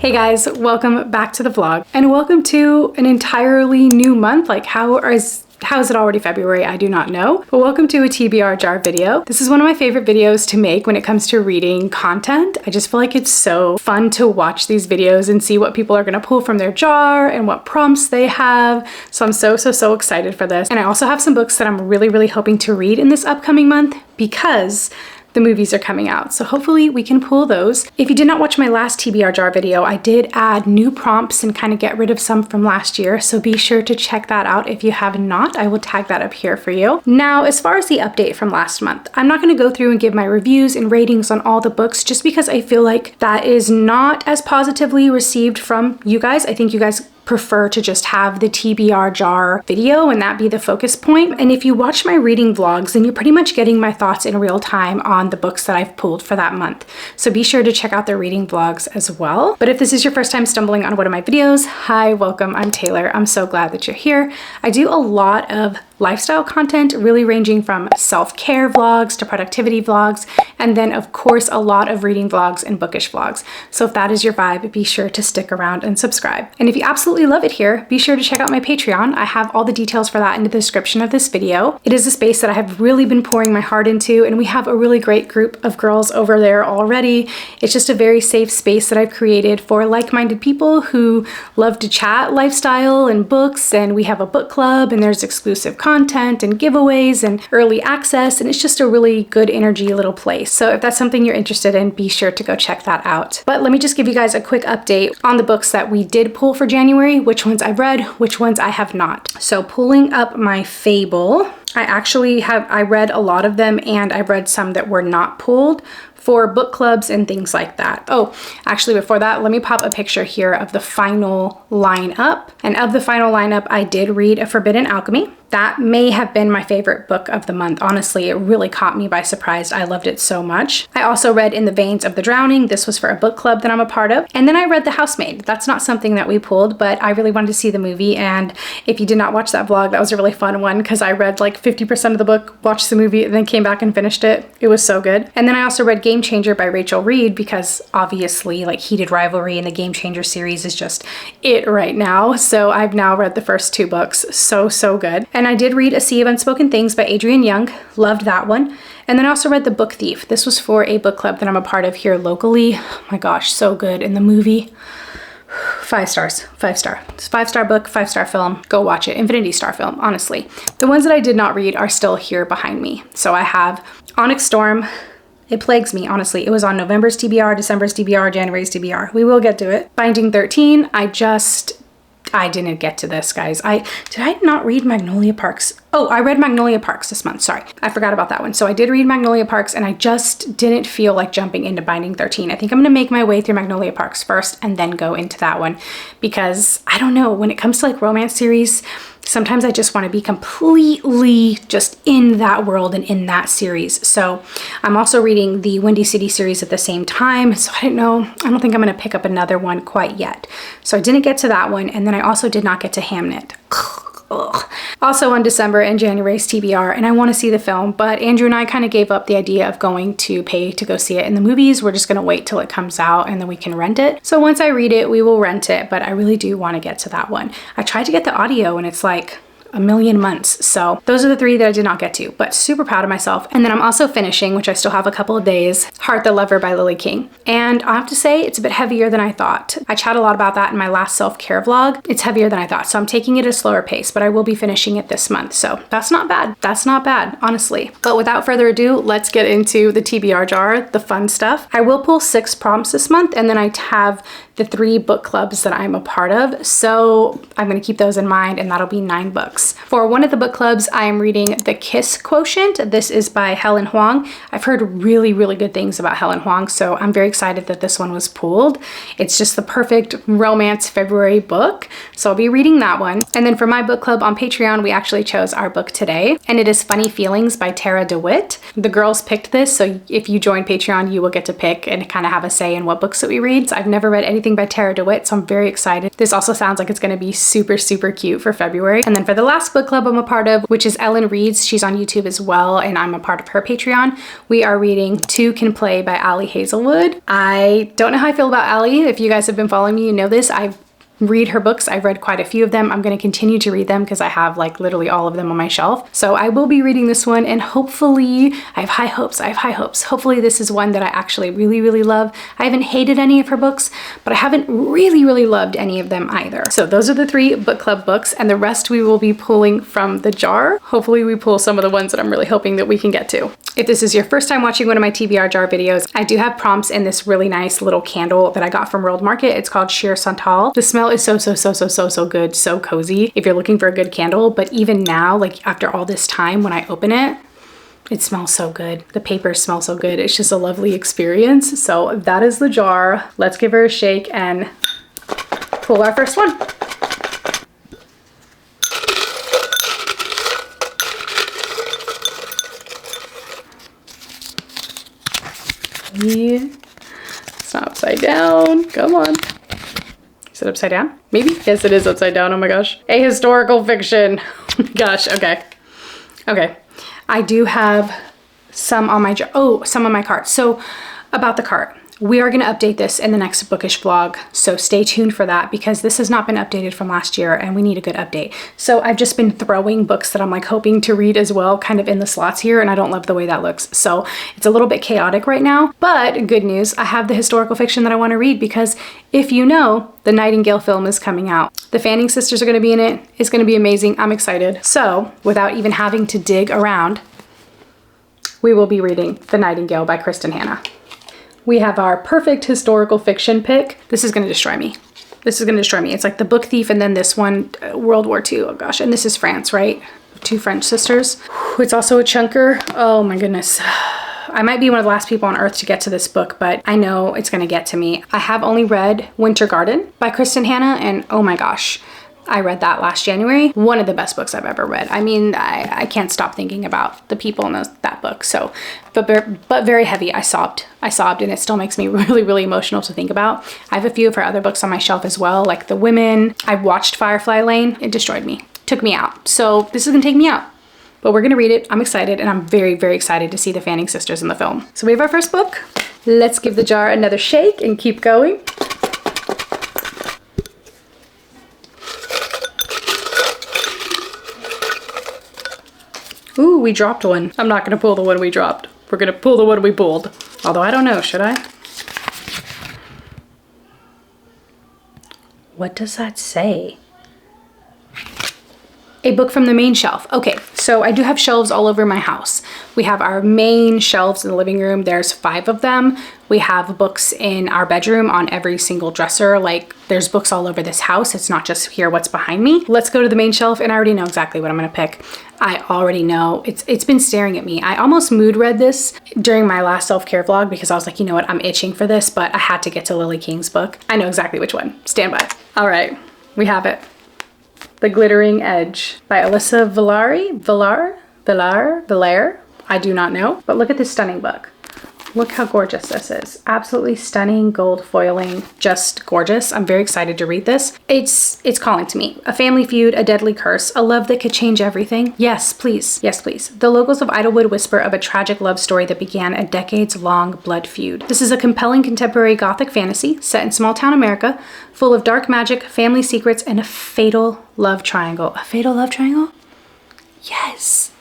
Hey guys, welcome back to the vlog and welcome to an entirely new month. Like how is it already February? I do not know. But welcome to a tbrjar video. This is one of my favorite videos to make when it comes to reading content. I just feel like it's so fun to watch these videos and see what people are gonna pull from their jar and what prompts they have. So I'm so excited for this. And I also have some books that I'm really hoping to read in this upcoming month because the movies are coming out. So hopefully we can pull those. If you did not watch my last tbrjar video, I did add new prompts and kind of get rid of some from last year. So be sure to check that out if you have not. I will tag that up here for you. Now, as far as the update from last month, I'm not gonna go through and give my reviews and ratings on all the books just because I feel like that is not as positively received from you guys. I think you guys prefer to just have the tbrjar video and that be the focus point. And if you watch my reading vlogs, then you're pretty much getting my thoughts in real time on the books that I've pulled for that month. So be sure to check out the reading vlogs as well. But if this is your first time stumbling on one of my videos, hi, welcome, I'm Taylor. I'm so glad that you're here. I do a lot of lifestyle content, really ranging from self-care vlogs to productivity vlogs, and then of course a lot of reading vlogs and bookish vlogs. So if that is your vibe, be sure to stick around and subscribe. And if you absolutely love it here, be sure to check out my Patreon. I have all the details for that in the description of this video. It is a space that I have really been pouring my heart into, and we have a really great group of girls over there already. It's just a very safe space that I've created for like-minded people who love to chat lifestyle and books, and we have a book club and there's exclusive content and giveaways and early access, and it's just a really good energy little place. So if that's something you're interested in, be sure to go check that out. But let me just give you guys a quick update on the books that we did pull for January, which ones I've read, which ones I have not. So pulling up my Fable, I read a lot of them and I read some that were not pulled for book clubs and things like that. Oh, actually before that, let me pop a picture here of the final lineup. And of the final lineup, I did read A Forbidden Alchemy. That may have been my favorite book of the month. Honestly, it really caught me by surprise. I loved it so much. I also read In the Veins of the Drowning. This was for a book club that I'm a part of. And then I read The Housemaid. That's not something that we pulled, but I really wanted to see the movie. And if you did not watch that vlog, that was a really fun one because I read like 50% of the book, watched the movie, and then came back and finished it. It was so good. And then I also read Game Changer by Rachel Reed because obviously like Heated Rivalry and the Game Changer series is just it right now. So I've now read the first two books. So good. And I did read A Sea of Unspoken Things by Adrienne Young. Loved that one. And then I also read The Book Thief. This was for a book club that I'm a part of here locally. Oh my gosh, so good. And the movie, 5 stars, 5 star. It's a 5-star book, 5-star film. Go watch it. Infinity Star film, honestly. The ones that I did not read are still here behind me. So I have Onyx Storm. It plagues me, honestly. It was on November's TBR, December's TBR, January's TBR. We will get to it. Binding 13, I didn't get to this, guys. Did I not read Magnolia Parks? Oh, I read Magnolia Parks this month. Sorry, I forgot about that one. So I did read Magnolia Parks and I just didn't feel like jumping into Binding 13. I think I'm gonna make my way through Magnolia Parks first and then go into that one because I don't know, when it comes to like romance series, sometimes I just want to be completely just in that world and in that series. So I'm also reading the Windy City series at the same time. So I don't think I'm going to pick up another one quite yet. So I didn't get to that one. And then I also did not get to Hamnet. Ugh. Also on December and January's TBR, and I want to see the film, but Andrew and I kind of gave up the idea of going to pay to go see it in the movies. We're just going to wait till it comes out and then we can rent it. So once I read it, we will rent it, but I really do want to get to that one. I tried to get the audio and it's like a million months. So those are the 3 that I did not get to, but super proud of myself. And then I'm also finishing, which I still have a couple of days, Heart the Lover by Lily King. And I have to say it's a bit heavier than I thought. I chat a lot about that in my last self-care vlog. It's heavier than I thought. So I'm taking it at a slower pace, but I will be finishing it this month. So that's not bad. That's not bad, honestly. But without further ado, let's get into the tbrjar, the fun stuff. I will pull 6 prompts this month, and then I have the 3 book clubs that I'm a part of. So I'm gonna keep those in mind, and that'll be 9 books. For one of the book clubs, I am reading The Kiss Quotient. This is by Helen Huang. I've heard really good things about Helen Huang, so I'm very excited that this one was pulled. It's just the perfect romance February book. So I'll be reading that one. And then for my book club on Patreon, we actually chose our book today, and it is Funny Feelings by Tara DeWitt. The girls picked this, so if you join Patreon, you will get to pick and kind of have a say in what books that we read. So I've never read anything by Tara DeWitt, so I'm very excited. This also sounds like it's gonna be super cute for February. And then for the last book club I'm a part of, which is Ellen Reads. She's on YouTube as well, and I'm a part of her Patreon. We are reading Two Can Play by Ali Hazelwood. I don't know how I feel about Ali. If you guys have been following me, you know this. I read her books. I've read quite a few of them. I'm going to continue to read them because I have like literally all of them on my shelf. So I will be reading this one, and hopefully I have high hopes. I have high hopes. Hopefully this is one that I actually really, really love. I haven't hated any of her books, but I haven't really, really loved any of them either. So those are the 3 book club books, and the rest we will be pulling from the jar. Hopefully we pull some of the ones that I'm really hoping that we can get to. If this is your first time watching one of my TBR jar videos, I do have prompts in this really nice little candle that I got from World Market. It's called Sheer Santal. The smell is so good, so cozy if you're looking for a good candle. But even now, like after all this time, when I open it, it smells so good. The papers smell so good. It's just a lovely experience. So that is the jar. Let's give her a shake and pull our first one. It's not upside down. Come on. Is it upside down? Maybe? Yes, it is upside down. Oh my gosh. A historical fiction. Oh my gosh. Okay. Okay. I do have some on my some on my cart. So about the cart. We are going to update this in the next bookish vlog, so stay tuned for that because this has not been updated from last year and we need a good update. So I've just been throwing books that I'm like hoping to read as well kind of in the slots here, and I don't love the way that looks. So it's a little bit chaotic right now, but good news, I have the historical fiction that I want to read because if you know, the Nightingale film is coming out. The Fanning sisters are going to be in it. It's going to be amazing. I'm excited. So without even having to dig around, we will be reading The Nightingale by Kristen Hanna. We have our perfect historical fiction pick. This is gonna destroy me. This is gonna destroy me. It's like The Book Thief and then this one, World War II. Oh gosh, and this is France, right? 2 French sisters. It's also a chunker. Oh my goodness. I might be one of the last people on earth to get to this book, but I know it's gonna get to me. I have only read Winter Garden by Kristen Hanna, and oh my gosh, I read that last January. One of the best books I've ever read. I mean, I can't stop thinking about the people in that book. So, but very heavy. I sobbed, and it still makes me really, really emotional to think about. I have a few of her other books on my shelf as well, like The Women. I watched Firefly Lane. It destroyed me, took me out. So this is gonna take me out. But we're gonna read it. I'm excited, and I'm very, very excited to see the Fanning sisters in the film. So we have our first book. Let's give the jar another shake and keep going. Ooh, we dropped one. I'm not gonna pull the one we dropped. We're gonna pull the one we pulled. Although I don't know, should I? What does that say? A book from the main shelf. Okay, so I do have shelves all over my house. We have our main shelves in the living room. There's 5 of them. We have books in our bedroom on every single dresser. Like there's books all over this house. It's not just here what's behind me. Let's go to the main shelf, and I already know exactly what I'm gonna pick. I already know. It's been staring at me. I almost mood read this during my last self-care vlog because I was like, you know what, I'm itching for this, but I had to get to Lily King's book. I know exactly which one. Stand by. All right, we have it. The Glittering Edge by Alyssa Villar. I do not know, but look at this stunning book. Look how gorgeous this is. Absolutely stunning gold foiling, just gorgeous. I'm very excited to read this. It's calling to me. A family feud, a deadly curse, a love that could change everything. Yes, please. Yes, please. The locals of Idlewood whisper of a tragic love story that began a decades-long blood feud. This is a compelling contemporary gothic fantasy set in small-town America, full of dark magic, family secrets, and a fatal love triangle. A fatal love triangle? Yes.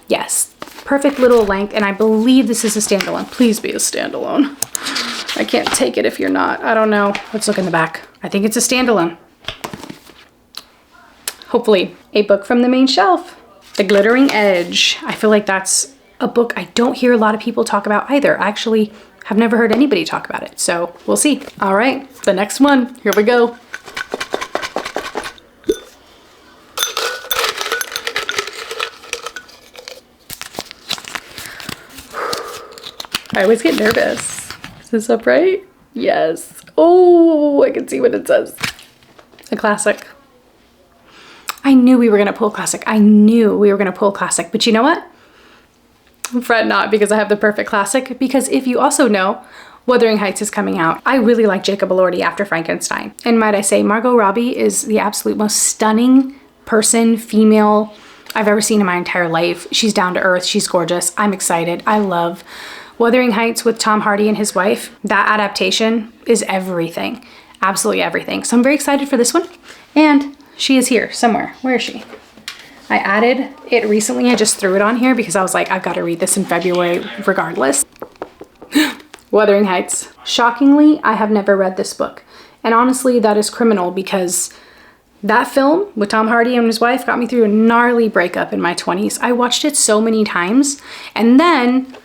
Yes. Perfect little length, and I believe this is a standalone. Please be a standalone. I can't take it if you're not. I don't know. Let's look in the back. I think it's a standalone. Hopefully. A book from the main shelf. The Glittering Edge. I feel like that's a book I don't hear a lot of people talk about either. I actually have never heard anybody talk about it, so we'll see. All right, the next one. Here we go. I always get nervous. Is this upright? Yes. Oh, I can see what it says. A classic. I knew we were gonna pull classic. I knew we were gonna pull classic, but you know what? Fret not because I have the perfect classic, because if you also know, Wuthering Heights is coming out. I really like Jacob Elordi after Frankenstein. And might I say, Margot Robbie is the absolute most stunning person, female, I've ever seen in my entire life. She's down to earth. She's gorgeous. I'm excited. I love Wuthering Heights with Tom Hardy and his wife. That adaptation is everything. Absolutely everything. So I'm very excited for this one. And she is here somewhere. Where is she? I added it recently. I just threw it on here because I was like, I've got to read this in February regardless. Wuthering Heights. Shockingly, I have never read this book. And honestly, that is criminal because that film with Tom Hardy and his wife got me through a gnarly breakup in my 20s. I watched it so many times. And then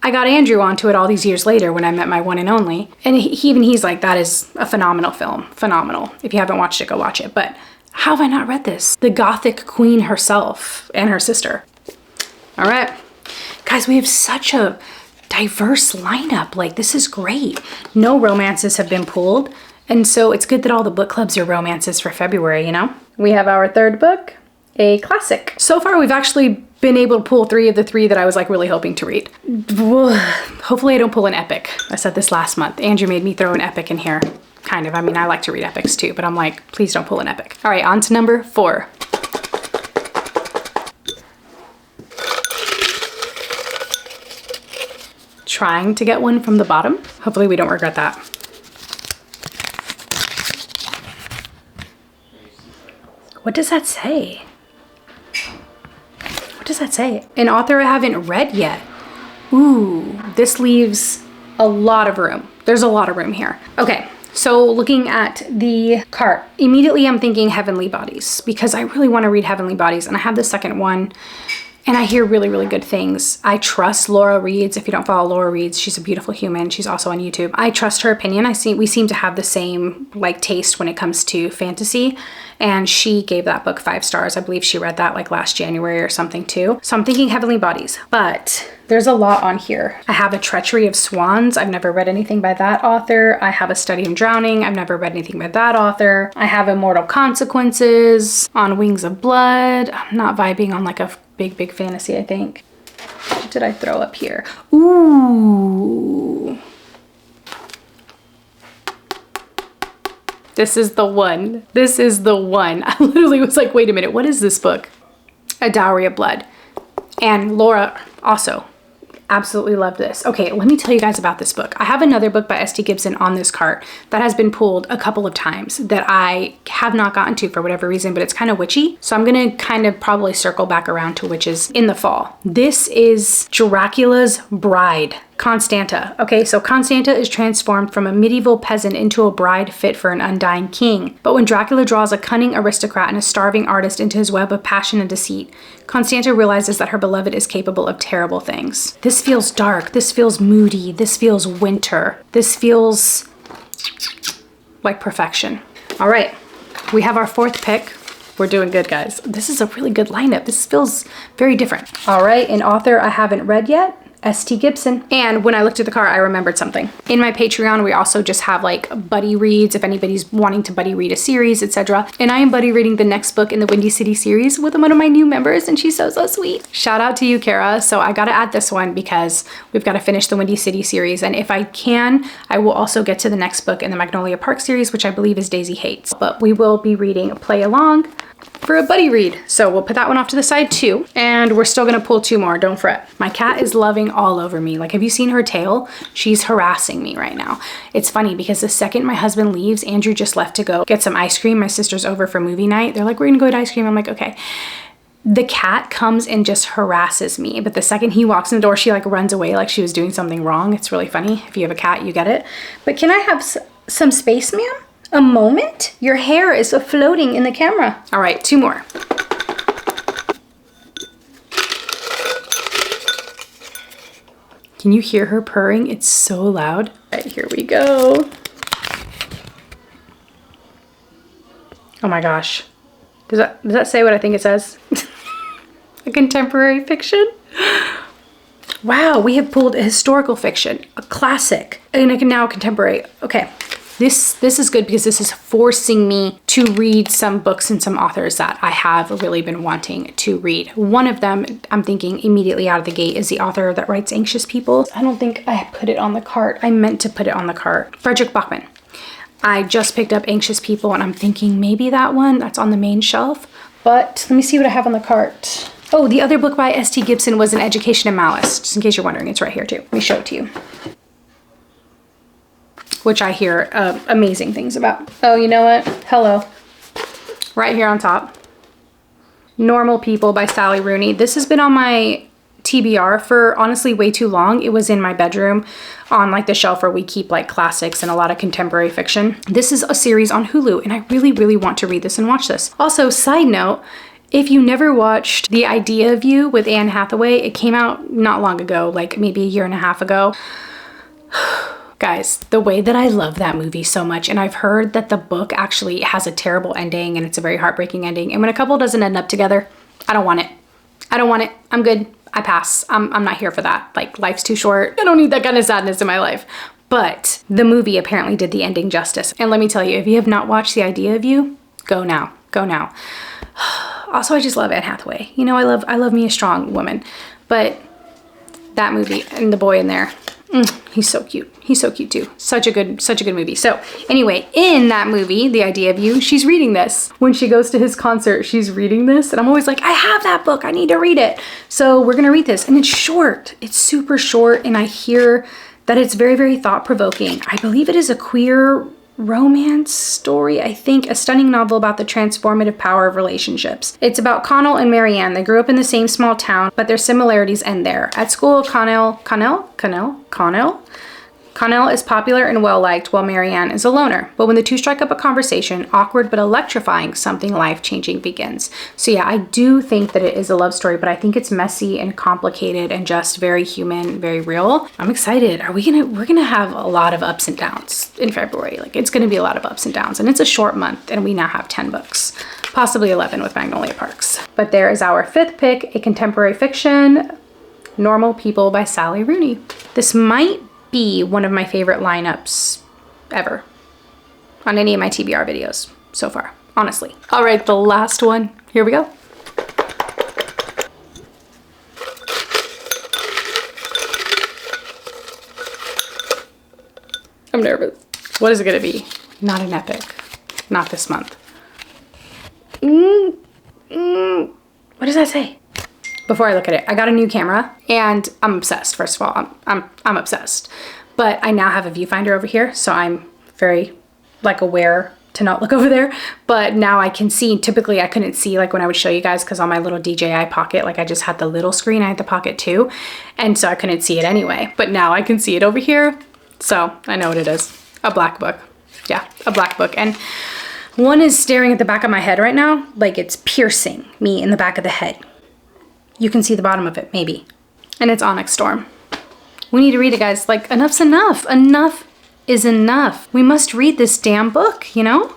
I got Andrew onto it all these years later when I met my one and only. And he's like, that is a phenomenal film. Phenomenal. If you haven't watched it, go watch it. But how have I not read this? The Gothic queen herself and her sister. All right. Guys, we have such a diverse lineup. Like, this is great. No romances have been pulled. And so it's good that all the book clubs are romances for February, you know? We have our third book, a classic. So far, we've actually been able to pull 3 of the 3 that I was like really hoping to read. Hopefully I don't pull an epic. I said this last month. Andrew made me throw an epic in here. Kind of. I mean, I like to read epics too, but I'm like, please don't pull an epic. All right, on to number 4. Trying to get one from the bottom. Hopefully we don't regret that. What does that say? What does that say? An author I haven't read yet. Ooh, this leaves a lot of room. There's a lot of room here. Okay, so looking at the cart, immediately I'm thinking Heavenly Bodies because I really want to read Heavenly Bodies, and I have the second one. And I hear really, really good things. I trust Laura Reeds. If you don't follow Laura Reeds, she's a beautiful human. She's also on YouTube. I trust her opinion. We seem to have the same like taste when it comes to fantasy. And she gave that book 5 stars. I believe she read that like last January or something too. So I'm thinking Heavenly Bodies, but there's a lot on here. I have A Treachery of Swans. I've never read anything by that author. I have A Study in Drowning. I've never read anything by that author. I have Immortal Consequences, On Wings of Blood. I'm not vibing on like a big fantasy, I think. What did I throw up here? Ooh. This is the one. This is the one. I literally was like, wait a minute, what is this book? A Dowry of Blood. And Laura also absolutely loved this. Okay, let me tell you guys about this book. I have another book by S.T. Gibson on this cart that has been pulled a couple of times that I have not gotten to for whatever reason, but it's kind of witchy. So I'm gonna kind of probably circle back around to witches in the fall. This is Dracula's Bride, Constanta. Okay, so Constanta is transformed from a medieval peasant into a bride fit for an undying king. But when Dracula draws a cunning aristocrat and a starving artist into his web of passion and deceit, Constanta realizes that her beloved is capable of terrible things. This feels dark. This feels moody. This feels winter. This feels like perfection. All right, we have our 4th pick. We're doing good, guys. This is a really good lineup. This feels very different. All right, an author I haven't read yet, S.T. Gibson. And when I looked at the cart, I remembered something. In my Patreon, we also just have like buddy reads if anybody's wanting to buddy read a series, etc. And I am buddy reading the next book in the Windy City series with one of my new members, and she's so sweet. Shout out to you, Kara. So I gotta add this one because we've got to finish the Windy City series. And if I can, I will also get to the next book in the Magnolia Park series, which I believe is Daisy Hates. But we will be reading Play Along for a buddy read. So we'll put that one off to the side too. And we're still gonna pull 2 more, don't fret. My cat is loving all over me. Like, have you seen her tail? She's harassing me right now. It's funny because the second my husband leaves, Andrew just left to go get some ice cream. My sister's over for movie night. They're like, we're gonna go get ice cream. I'm like, okay. The cat comes and just harasses me. But the second he walks in the door, she like runs away like she was doing something wrong. It's really funny. If you have a cat, you get it. But can I have some space, ma'am? A moment? Your hair is floating in the camera. All right, 2 more. Can you hear her purring? It's so loud. All right, here we go. Oh my gosh. Does that say what I think it says? A contemporary fiction? Wow, we have pulled a historical fiction, a classic, and now a contemporary. Okay. This is good because this is forcing me to read some books and some authors that I have really been wanting to read. One of them, I'm thinking immediately out of the gate, is the author that writes Anxious People. I don't think I put it on the cart. I meant to put it on the cart. Frederick Bachman. I just picked up Anxious People and I'm thinking maybe that one, that's on the main shelf. But let me see what I have on the cart. Oh, the other book by S.T. Gibson was An Education in Malice. Just in case you're wondering, it's right here too. Let me show it to you. Which I hear amazing things about. Oh, you know what? Hello. Right here on top. Normal People by Sally Rooney. This has been on my TBR for honestly way too long. It was in my bedroom on like the shelf where we keep like classics and a lot of contemporary fiction. This is a series on Hulu and I really, really want to read this and watch this. Also, side note, if you never watched The Idea of You with Anne Hathaway, it came out not long ago, like maybe a year and a half ago. Guys, the way that I love that movie so much, and I've heard that the book actually has a terrible ending and it's a very heartbreaking ending. And when a couple doesn't end up together, I don't want it. I don't want it. I'm good. I pass. I'm not here for that. Like, life's too short. I don't need that kind of sadness in my life. But the movie apparently did the ending justice. And let me tell you, if you have not watched The Idea of You, go now. Go now. Also, I just love Anne Hathaway. You know, I love me a strong woman. But that movie and the boy in there, he's so cute. He's so cute too. Such a good movie. So anyway, in that movie, The Idea of You, she's reading this. When she goes to his concert, she's reading this. And I'm always like, I have that book. I need to read it. So we're going to read this. And it's short. It's super short. And I hear that it's very, very thought-provoking. I believe it is a queer romance story, I think, a stunning novel about the transformative power of relationships. It's about Connell and Marianne. They grew up in the same small town, but their similarities end there. At school, Connell is popular and well-liked, while Marianne is a loner. But when the two strike up a conversation, awkward but electrifying, something life-changing begins. So yeah, I do think that it is a love story, but I think it's messy and complicated and just very human, very real. I'm excited. We're gonna have a lot of ups and downs in February. Like, it's gonna be a lot of ups and downs, and it's a short month, and we now have 10 books, possibly 11 with Magnolia Parks. But there is our fifth pick, a contemporary fiction, Normal People by Sally Rooney. This might be one of my favorite lineups ever on any of my TBR videos so far, honestly. All right, the last one. Here we go. I'm nervous. What is it gonna be? Not an epic. Not this month. What does that say? Before I look at it, I got a new camera and I'm obsessed. First of all, I'm obsessed. But I now have a viewfinder over here, so I'm very like aware to not look over there. But now I can see. Typically I couldn't see like when I would show you guys because on my little DJI Pocket, like I just had the little screen, I had the Pocket 2, and so I couldn't see it anyway. But now I can see it over here, so I know what it is. A black book. Yeah, a black book. And one is staring at the back of my head right now, like it's piercing me in the back of the head. You can see the bottom of it, maybe. And it's Onyx Storm. We need to read it, guys. Like, enough's enough. Enough is enough. We must read this damn book, you know?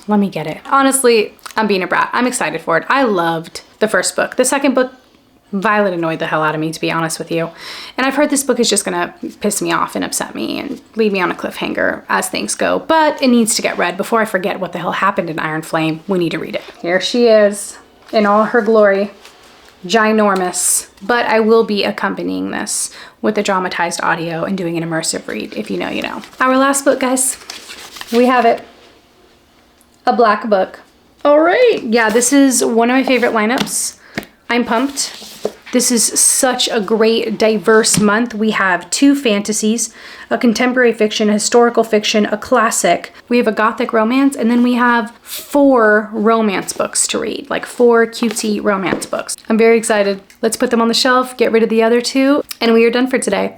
Let me get it. Honestly, I'm being a brat. I'm excited for it. I loved the first book. The second book, Violet annoyed the hell out of me, to be honest with you. And I've heard this book is just gonna piss me off and upset me and leave me on a cliffhanger as things go. But it needs to get read before I forget what the hell happened in Iron Flame. We need to read it. Here she is in all her glory. Ginormous. But I will be accompanying this with the dramatized audio and doing an immersive read. If you know, you know. Our last book, guys. We have it. A black book. All right. Yeah, this is one of my favorite lineups. I'm pumped. This is such a great, diverse month. We have 2 fantasies, a contemporary fiction, a historical fiction, a classic. We have a gothic romance, and then we have 4 romance books to read, like 4 cutesy romance books. I'm very excited. Let's put them on the shelf, get rid of the other 2, and we are done for today.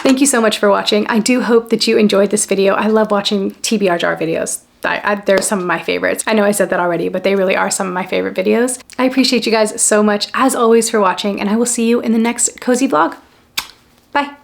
Thank you so much for watching. I do hope that you enjoyed this video. I love watching tbrjar videos. They're some of my favorites. I know I said that already, but they really are some of my favorite videos. I appreciate you guys so much, as always, for watching, and I will see you in the next cozy vlog. Bye.